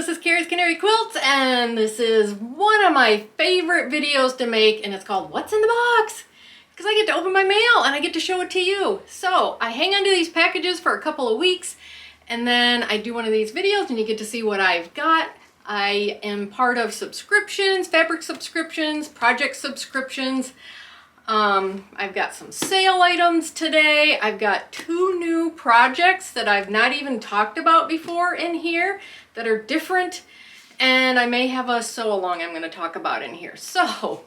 this is Carrie's Canary Quilts, and this is one of my favorite videos to make, and it's called What's in the Box? Because I get to open my mail and I get to show it to you. So I hang on to these packages for a couple of weeks, and then I do one of these videos and you get to see what I've got. I am part of subscriptions, fabric subscriptions, project subscriptions. I've got some sale items today. I've got 2 new projects that I've not even talked about before in here that are different, and I may have a sew along I'm going to talk about in here. So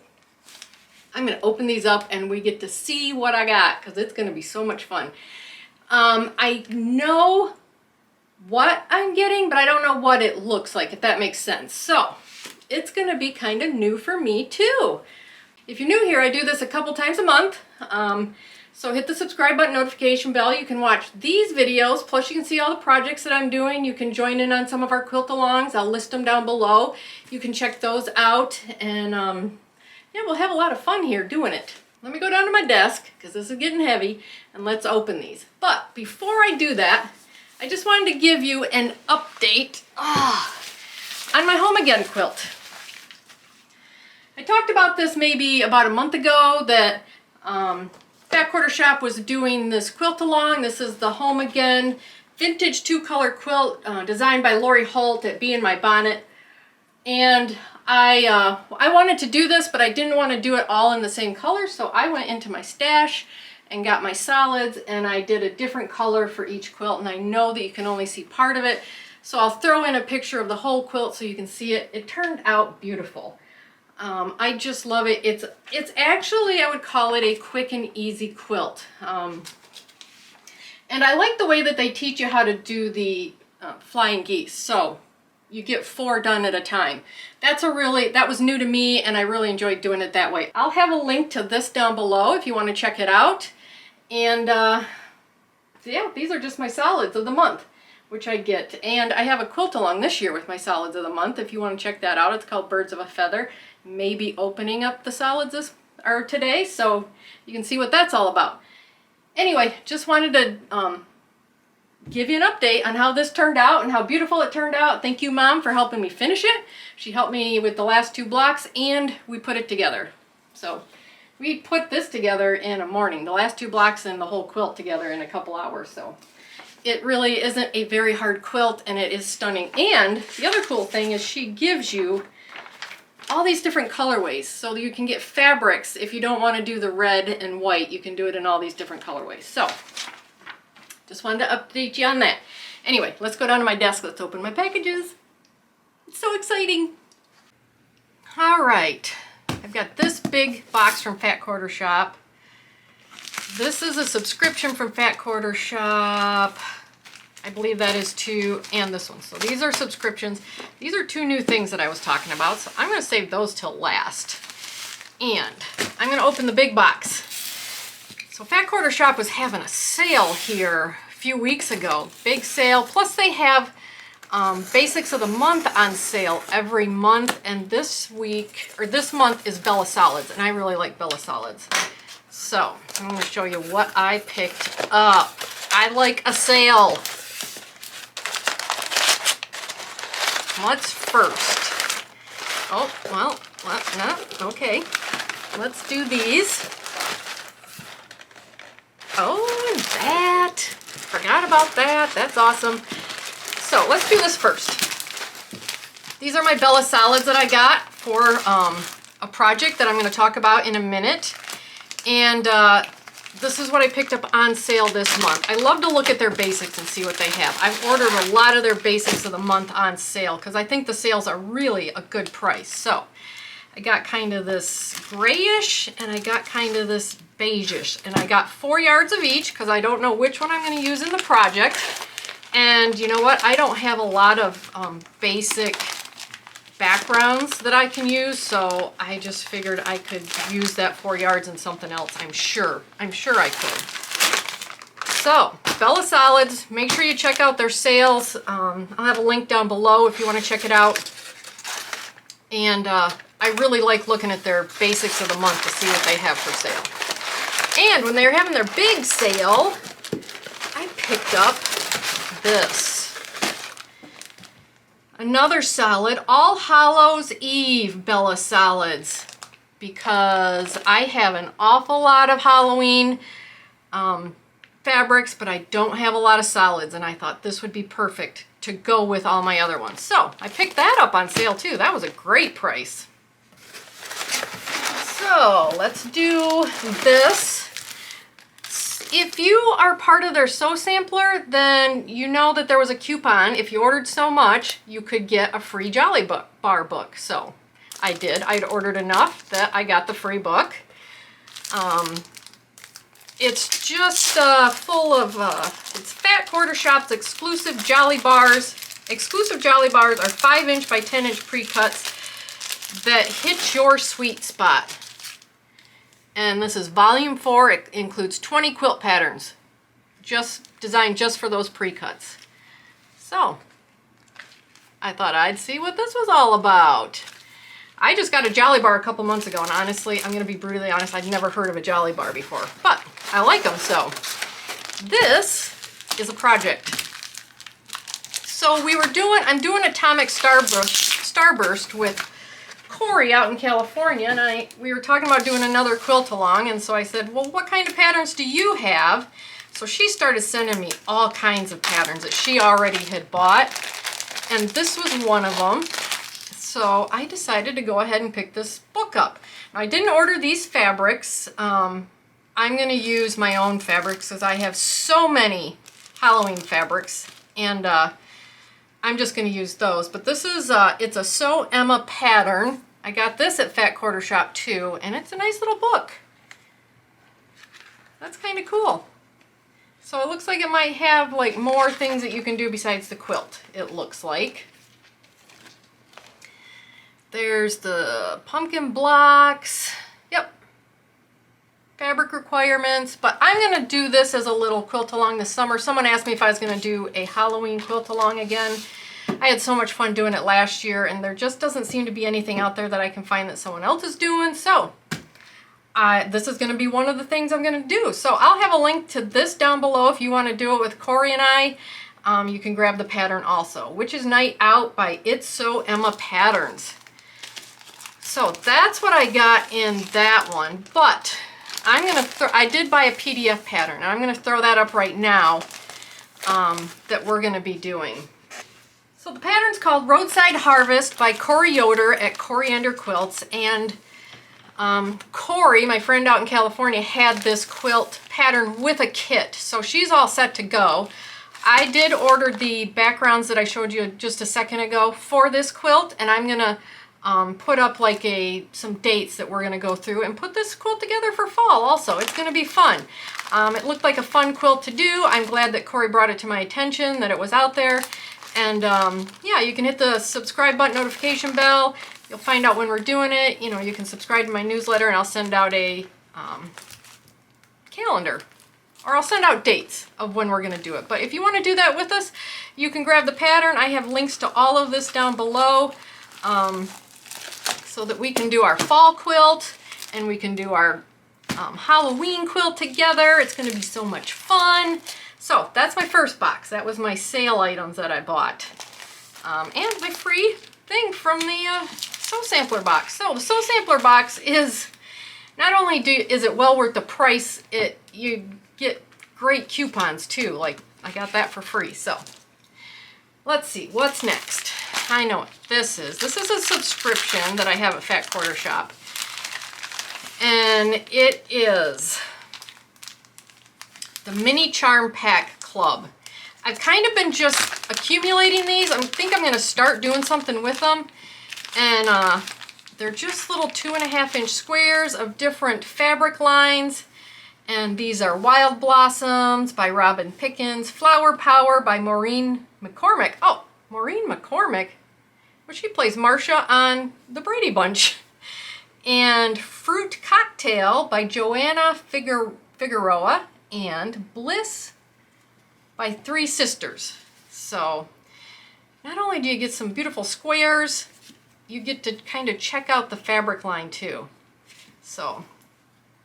I'm going to open these up and we get to see what I got, because it's going to be so much fun. I know what I'm getting, but I don't know what it looks like, if that makes sense. So it's going to be kind of new for me too. If you're new here, I do this a couple times a month. So hit the subscribe button, notification bell. You can watch these videos, plus you can see all the projects that I'm doing. You can join in on some of our quilt alongs. I'll list them down below. You can check those out, and yeah, we'll have a lot of fun here doing it. Let me go down to my desk, because this is getting heavy, and let's open these. But before I do that, I just wanted to give you an update on my Home Again quilt. I talked about this maybe about a month ago, that Fat Quarter Shop was doing this quilt along. This is the Home Again vintage 2-color quilt designed by Lori Holt at Be In My Bonnet. And I wanted to do this, but I didn't want to do it all in the same color, so I went into my stash and got my solids, and I did a different color for each quilt, and I know that you can only see part of it, so I'll throw in a picture of the whole quilt so you can see it. It turned out beautiful. I just love it. It's actually, I would call it a quick and easy quilt. And I like the way that they teach you how to do the flying geese. So you get 4 done at a time. That was new to me, and I really enjoyed doing it that way. I'll have a link to this down below if you want to check it out. And yeah, these are just my solids of the month, which I get. And I have a quilt along this year with my solids of the month. If you want to check that out, it's called Birds of a Feather. Maybe opening up the solids today, so you can see what that's all about. Anyway, just wanted to give you an update on how this turned out and how beautiful it turned out. Thank you, Mom, for helping me finish it. She helped me with the last 2 blocks, and we put it together. So we put this together in a morning, the last 2 blocks and the whole quilt together in a couple hours. So it really isn't a very hard quilt, and it is stunning. And the other cool thing is she gives you all these different colorways, so you can get fabrics. If you don't want to do the red and white, you can do it in all these different colorways. So just wanted to update you on that. Anyway, let's go down to my desk. Let's open my packages. It's so exciting. All right, I've got this big box from Fat Quarter Shop. This is a subscription from Fat Quarter Shop. I believe that is 2, and this one. So these are subscriptions. These are 2 new things that I was talking about, so I'm going to save those till last. And I'm going to open the big box. So Fat Quarter Shop was having a sale here a few weeks ago. Big sale. Plus they have Basics of the Month on sale every month. And this month is Bella Solids, and I really like Bella Solids. So I'm going to show you what I picked up. I like a sale. What's first? Oh, well, no, okay. Let's do these. Oh, and that. Forgot about that. That's awesome. So let's do this first. These are my Bella Solids that I got for a project that I'm going to talk about in a minute. And this is what I picked up on sale this month. I love to look at their basics and see what they have. I've ordered a lot of their Basics of the Month on sale because I think the sales are really a good price. So I got kind of this grayish, and I got kind of this beigeish, and I got 4 yards of each because I don't know which one I'm going to use in the project. And you know what? I don't have a lot of basic backgrounds that I can use, so I just figured I could use that 4 yards in something else. I'm sure I could. So Bella Solids, make sure you check out their sales. I'll have a link down below if you want to check it out. And I really like looking at their Basics of the Month to see what they have for sale. And when they were having their big sale, I picked up this. Another solid, All Hallows Eve Bella Solids, because I have an awful lot of Halloween fabrics, but I don't have a lot of solids, and I thought this would be perfect to go with all my other ones. So I picked that up on sale too. That was a great price. So let's do this. If you are part of their Sew Sampler, then you know that there was a coupon. If you ordered so much, you could get a free Jolly Bar book. So I did. I'd ordered enough that I got the free book. It's just full of, it's Fat Quarter Shop's exclusive Jolly Bars. Exclusive Jolly Bars are 5" by 10" pre-cuts that hit your sweet spot. And this is volume 4. It includes 20 quilt patterns, just designed just for those pre-cuts. So I thought I'd see what this was all about. I just got a Jolly Bar a couple months ago, and honestly, I'm gonna be brutally honest, I'd never heard of a Jolly Bar before, but I like them. So this is a project. So I'm doing Atomic Starburst with Corey out in California, and we were talking about doing another quilt along, and so I said, well, what kind of patterns do you have? So she started sending me all kinds of patterns that she already had bought, and this was one of them. So I decided to go ahead and pick this book up. Now, I didn't order these fabrics. I'm going to use my own fabrics because I have so many Halloween fabrics, and I'm just going to use those. But this is, it's a Sew Emma pattern. I got this at Fat Quarter Shop too, and it's a nice little book. That's kind of cool. So it looks like it might have like more things that you can do besides the quilt, it looks like. There's the pumpkin blocks. Yep. Fabric requirements, but I'm going to do this as a little quilt along this summer. Someone asked me if I was going to do a Halloween quilt along again. I had so much fun doing it last year, and there just doesn't seem to be anything out there that I can find that someone else is doing, so this is going to be one of the things I'm going to do. So I'll have a link to this down below if you want to do it with Corey and I. You can grab the pattern also, Witch's Night Out by It's Sew Emma Patterns. So that's what I got in that one, but I did buy a PDF pattern, and I'm going to throw that up right now that we're going to be doing. So the pattern's called Roadside Harvest by Corey Yoder at Coriander Quilts, and Corey, my friend out in California, had this quilt pattern with a kit, so she's all set to go. I did order the backgrounds that I showed you just a second ago for this quilt, and I'm going to put up like some dates that we're going to go through and put this quilt together for fall also. It's going to be fun. It looked like a fun quilt to do. I'm glad that Corey brought it to my attention, that it was out there. And yeah, you can hit the subscribe button, notification bell. You'll find out when we're doing it. You know, you can subscribe to my newsletter, and I'll send out a calendar. Or I'll send out dates of when we're going to do it. But if you want to do that with us, you can grab the pattern. I have links to all of this down below. So that we can do our fall quilt and we can do our Halloween quilt together. It's going to be so much fun. So that's my first box. That was my sale items that I bought. And my free thing from the Sew Sampler box. So the Sew Sampler box is, not only is it well worth the price, you get great coupons too. Like I got that for free. So let's see, what's next? I know what this is. This is a subscription that I have at Fat Quarter Shop. And it is the Mini Charm Pack Club. I've kind of been just accumulating these. I think I'm going to start doing something with them. And they're just little 2.5" squares of different fabric lines. And these are Wild Blossoms by Robin Pickens, Flower Power by Maureen McCormick. Oh, Maureen McCormick? Well, she plays Marcia on The Brady Bunch. And Fruit Cocktail by Joanna Figueroa, and Bliss by Three Sisters. So not only do you get some beautiful squares, you get to kind of check out the fabric line too. So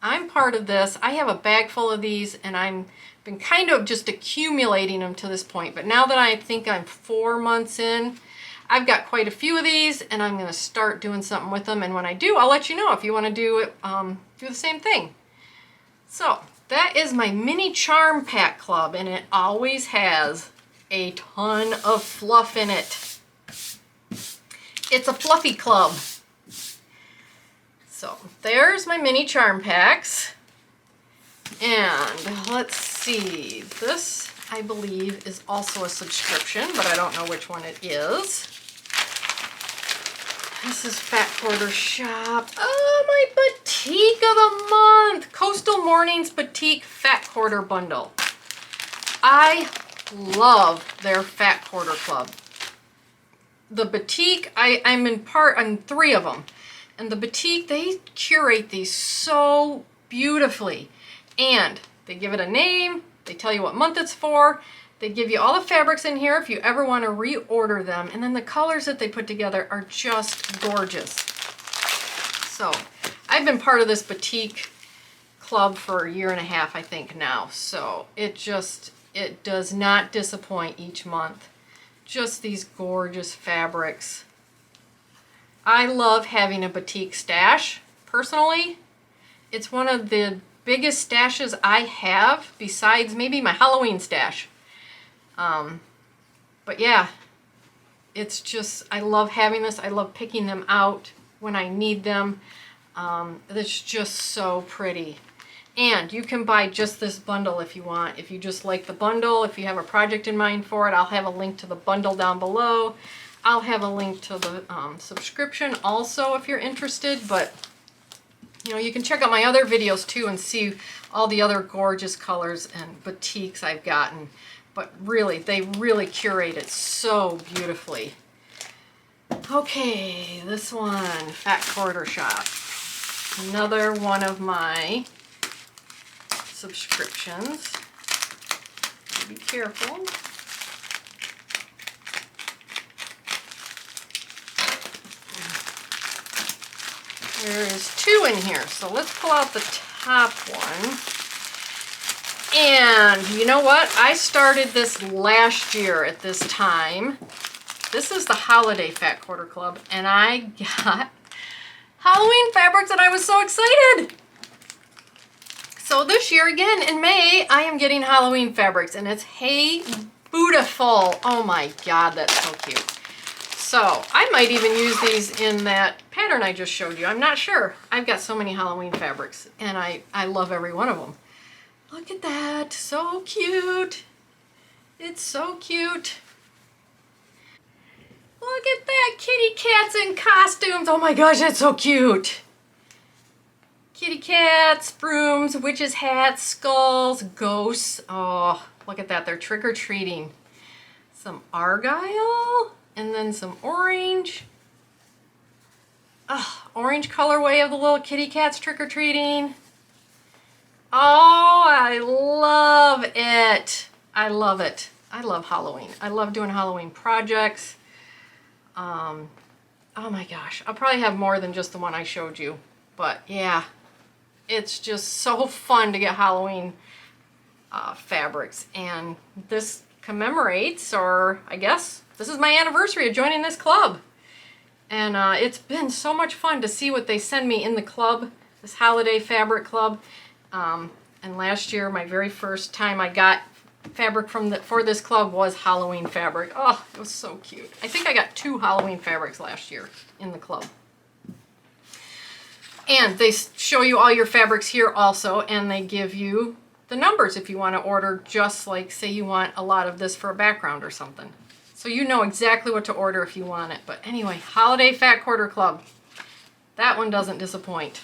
I'm part of this. I have a bag full of these, and I've been kind of just accumulating them to this point. But now that I think I'm 4 months in, I've got quite a few of these, and I'm going to start doing something with them. And when I do, I'll let you know if you want to do it, do the same thing. So that is my mini charm pack club, and it always has a ton of fluff in it. It's a fluffy club. So there's my mini charm packs. And let's see, this I believe is also a subscription, but I don't know which one it is. This is Fat Quarter Shop. Oh, my Batik of the month. Coastal Mornings Batik Fat Quarter Bundle. I love their Fat Quarter Club. The Batik, I'm 3 of them. And the Batik, they curate these so beautifully. And they give it a name, they tell you what month it's for, they give you all the fabrics in here if you ever want to reorder them, and then the colors that they put together are just gorgeous. So I've been part of this Batik club for 1.5 years, I think now, so it does not disappoint each month. Just these gorgeous fabrics. I love having a Batik stash, personally. It's one of the biggest stashes I have, besides maybe my Halloween stash. But yeah, it's just, I love having this. I love picking them out when I need them. It's just so pretty. And you can buy just this bundle if you want. If you just like the bundle, if you have a project in mind for it, I'll have a link to the bundle down below. I'll have a link to the subscription also if you're interested, but you know, you can check out my other videos too and see all the other gorgeous colors and batiks I've gotten. But really, they really curate it so beautifully. Okay, this one, Fat Quarter Shop. Another one of my subscriptions. Be careful. There's 2 in here, so let's pull out the top one. And you know what? I started this last year at this time. This is the Holiday Fat Quarter Club, and I got Halloween fabrics, and I was so excited. So this year, again, in May, I am getting Halloween fabrics, and it's Hey Beautiful. Oh my God, that's so cute. So I might even use these in that pattern I just showed you. I'm not sure. I've got so many Halloween fabrics, and I love every one of them. Look at that. So cute. It's so cute. Look at that. Kitty cats in costumes. Oh my gosh, that's so cute. Kitty cats, brooms, witches' hats, skulls, ghosts. Oh, look at that. They're trick-or-treating. Some argyle. And then some orange. Orange colorway of the little kitty cats trick-or-treating. Oh, I love it. I love it. I love Halloween. I love doing Halloween projects. Oh my gosh. I'll probably have more than just the one I showed you. But yeah, it's just so fun to get Halloween fabrics. And this commemorates, or I guess, this is my anniversary of joining this club. And it's been so much fun to see what they send me in the club, this holiday fabric club. And last year, my very first time I got fabric for this club was Halloween fabric. Oh, it was so cute. I think I got 2 Halloween fabrics last year in the club. And they show you all your fabrics here also, and they give you the numbers if you want to order, just like, say you want a lot of this for a background or something. So you know exactly what to order if you want it. But anyway, Holiday Fat Quarter Club. That one doesn't disappoint.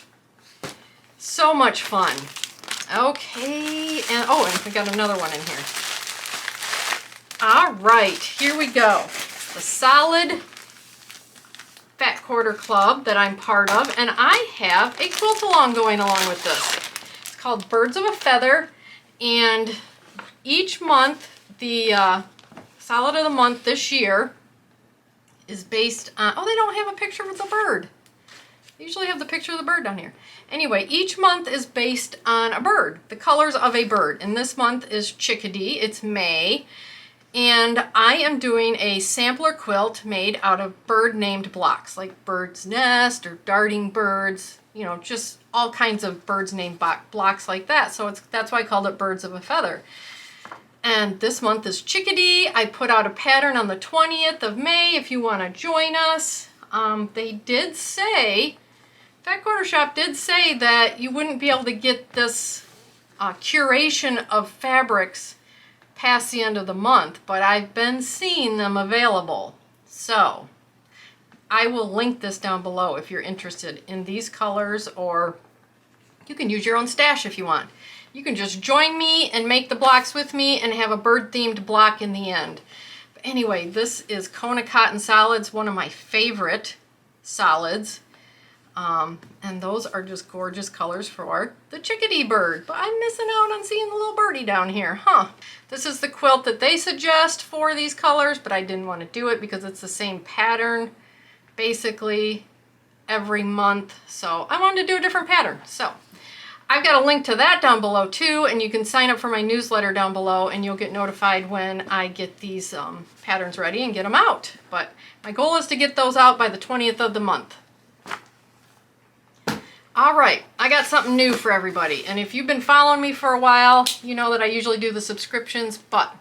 So much fun. Okay, and oh, and we got another one in here. All right, here we go. The Solid Fat Quarter Club that I'm part of, and I have a quilt along going along with this. It's called Birds of a Feather, and each month, the Solid of the Month this year is based on, oh, they don't have a picture of the bird. They usually have the picture of the bird down here. Anyway, each month is based on a bird, the colors of a bird. And this month is chickadee, it's May. And I am doing a sampler quilt made out of bird named blocks, like bird's nest or darting birds, you know, just all kinds of birds named blocks like that. So that's why I called it Birds of a Feather. And this month is Chickadee. I put out a pattern on the 20th of May if you want to join us. They did say, Fat Quarter Shop did say that you wouldn't be able to get this curation of fabrics past the end of the month, but I've been seeing them available. So I will link this down below if you're interested in these colors, or you can use your own stash if you want. You can just join me and make the blocks with me and have a bird themed block in the end. But anyway, this is Kona Cotton Solids, one of my favorite solids. And those are just gorgeous colors for the chickadee bird. But I'm missing out on seeing the little birdie down here, huh? This is the quilt that they suggest for these colors, but I didn't want to do it because it's the same pattern basically every month. So I wanted to do a different pattern. So I've got a link to that down below too, and you can sign up for my newsletter down below and you'll get notified when I get these patterns ready and get them out. But my goal is to get those out by the 20th of the month. All right, I got something new for everybody. And if you've been following me for a while, you know that I usually do the subscriptions, but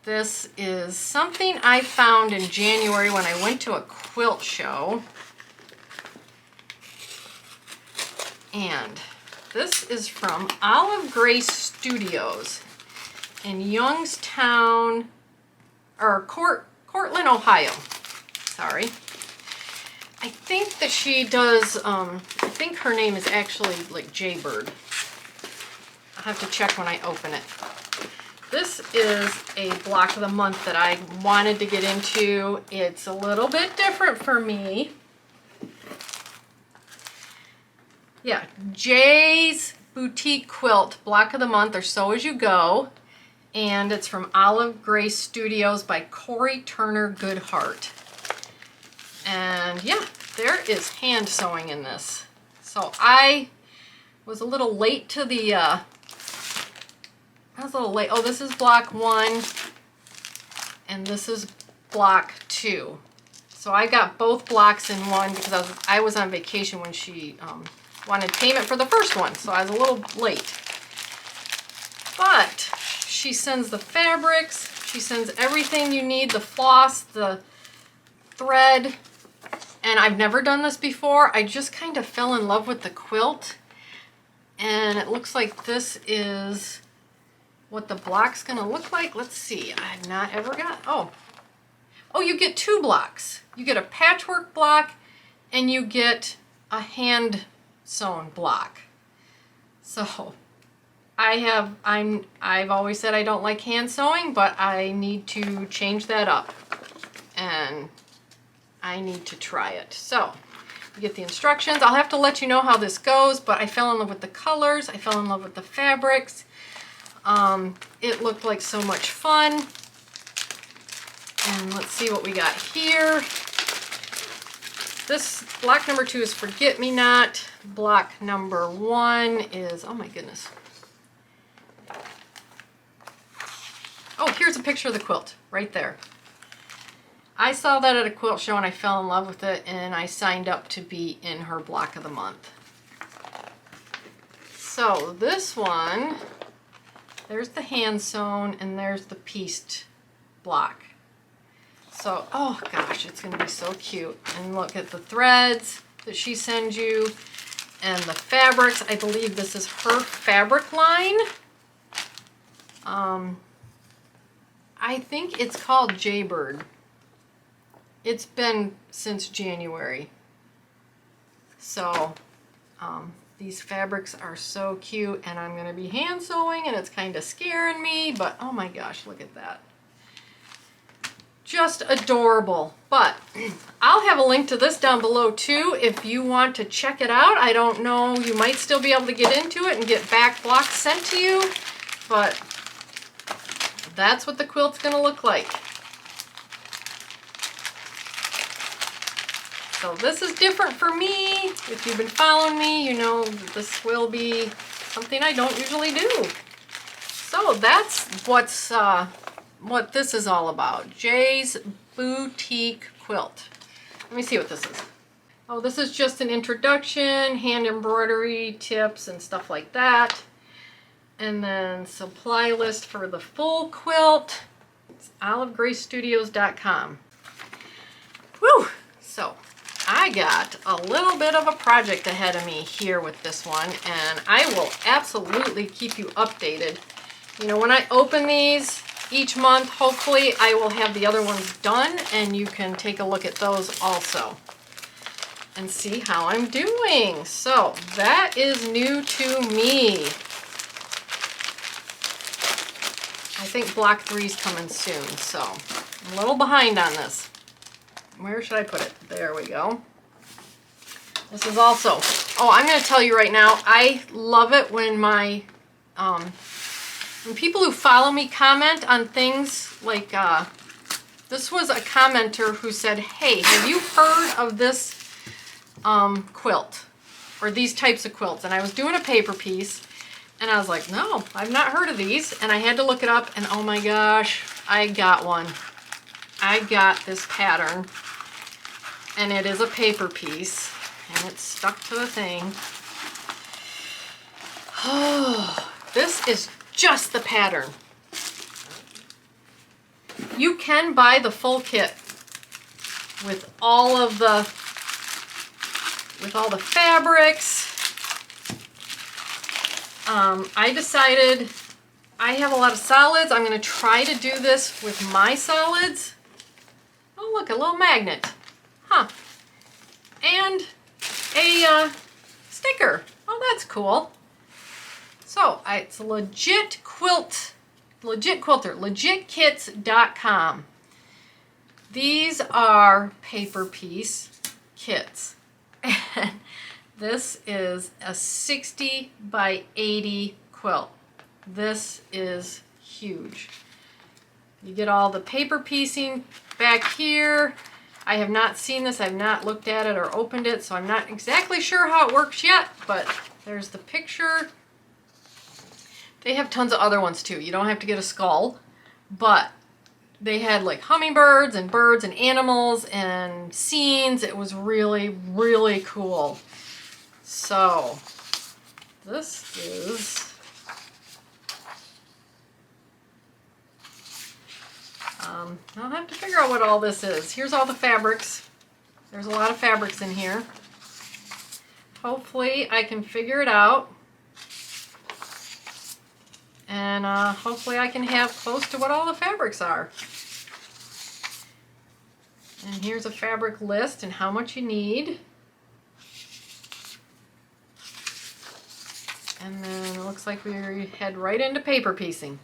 this is something I found in January when I went to a quilt show. And this is from Olive Grace Studios in Youngstown, or Cortland, Ohio. Sorry. I think that she does, I think her name is actually like Jaybird. I'll have to check when I open it. This is a block of the month that I wanted to get into. It's a little bit different for me. Yeah, Jay's Boutique Quilt, block of the month, or So As You Go. And it's from Olive Grace Studios by Corey Turner Goodhart. And yeah, there is hand sewing in this. So I was a little late to the, oh, this is block 1, and this is block 2. So I got both blocks in one because I was on vacation when she wanted payment for the first one, so I was a little late. But she sends the fabrics, she sends everything you need, the floss, the thread, and I've never done this before. I just kind of fell in love with the quilt, and it looks like this is what the block's gonna look like. Let's see, I've not ever got, oh, you get 2 blocks. You get a patchwork block and you get a hand sewn block. So I've always said I don't like hand sewing, but I need to change that up and I need to try it. So you get the instructions. I'll have to let you know how this goes, but I fell in love with the colors. I fell in love with the fabrics. It looked like so much fun. And let's see what we got here. This block number 2 is Forget Me Not. Block number 1 is, oh my goodness. Oh, here's a picture of the quilt right there. I saw that at a quilt show and I fell in love with it, and I signed up to be in her block of the month. So this one, there's the hand sewn and there's the pieced block. So, oh gosh, it's gonna be so cute. And look at the threads that she sends you and the fabrics. I believe this is her fabric line. I think it's called Jaybird. It's been since January. So these fabrics are so cute, and I'm gonna be hand sewing and it's kind of scaring me, but oh my gosh, look at that. Just adorable. But I'll have a link to this down below too if you want to check it out. I don't know, you might still be able to get into it and get back blocks sent to you, but that's what the quilt's gonna look like. So this is different for me. If you've been following me, you know this will be something I don't usually do. So that's what's what this is all about. Jay's Boutique Quilt. Let me see what this is. Oh, this is just an introduction, hand embroidery tips and stuff like that. And then supply list for the full quilt. It's olivegracestudios.com. Whew! So I got a little bit of a project ahead of me here with this one, and I will absolutely keep you updated. You know, when I open these each month, hopefully I will have the other ones done, and you can take a look at those also and see how I'm doing. So that is new to me. I think block 3's coming soon, so I'm a little behind on this. Where should I put it? There we go. This is also, oh, I'm going to tell you right now, I love it when my, when people who follow me comment on things like, this was a commenter who said, hey, have you heard of this quilt? Or these types of quilts? And I was doing a paper piece, and I was like, no, I've not heard of these. And I had to look it up, and oh my gosh, I got one. I got this pattern, and it is a paper piece, and it's stuck to the thing. Oh, this is just the pattern. You can buy the full kit with all of the fabrics. I decided I have a lot of solids. I'm going to try to do this with my solids. Oh, look, a little magnet. Huh. And a sticker. Oh, that's cool. So, it's a legit quilt, legit quilter, legitkits.com. These are paper piece kits. And this is a 60 by 80 quilt. This is huge. You get all the paper piecing back here. I have not seen this. I've not looked at it or opened it, so I'm not exactly sure how it works yet, but there's the picture. They have tons of other ones too. You don't have to get a skull, but they had like hummingbirds and birds and animals and scenes. It was really, really cool. So this is I'll have to figure out what all this is. Here's all the fabrics. There's a lot of fabrics in here. Hopefully I can figure it out. And hopefully I can have close to what all the fabrics are. And here's a fabric list and how much you need. And then it looks like we head right into paper piecing.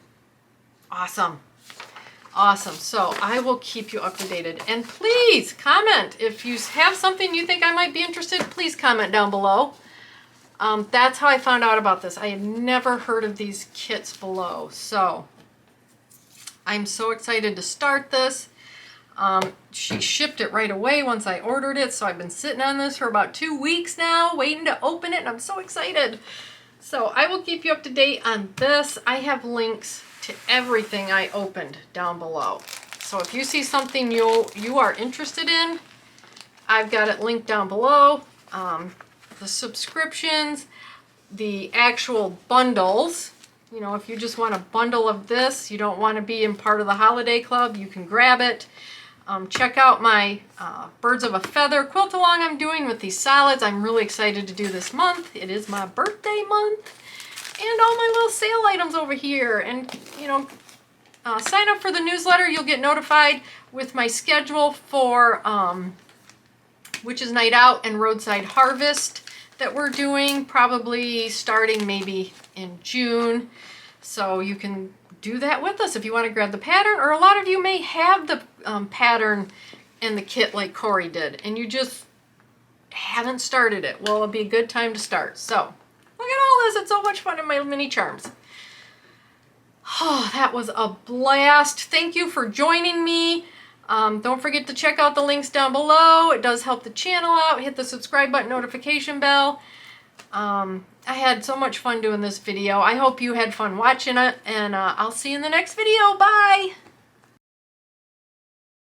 Awesome. Awesome. So I will keep you updated. And please comment. If you have something you think I might be interested, please comment down below. That's how I found out about this. I had never heard of these kits below. So I'm so excited to start this. She shipped it right away once I ordered it. So I've been sitting on this for about 2 weeks now, waiting to open it. And I'm so excited. So I will keep you up to date on this. I have links to everything I opened down below. So if you see something you are interested in, I've got it linked down below. The subscriptions, the actual bundles. You know, if you just want a bundle of this, you don't want to be in part of the holiday club, you can grab it. Check out my Birds of a Feather quilt along I'm doing with these solids. I'm really excited to do this month. It is my birthday month. And all my little sale items over here. And, you know, sign up for the newsletter. You'll get notified with my schedule for Witch's Night Out and Roadside Harvest that we're doing, probably starting maybe in June. So you can do that with us if you want to grab the pattern, or a lot of you may have the pattern and the kit like Corey did, and you just haven't started it. Well, it'll be a good time to start. So look at all this. It's so much fun in my mini charms. Oh, that was a blast. Thank you for joining me. Don't forget to check out the links down below. It does help the channel out. Hit the subscribe button, notification bell. I had so much fun doing this video. I hope you had fun watching it, and I'll see you in the next video. Bye!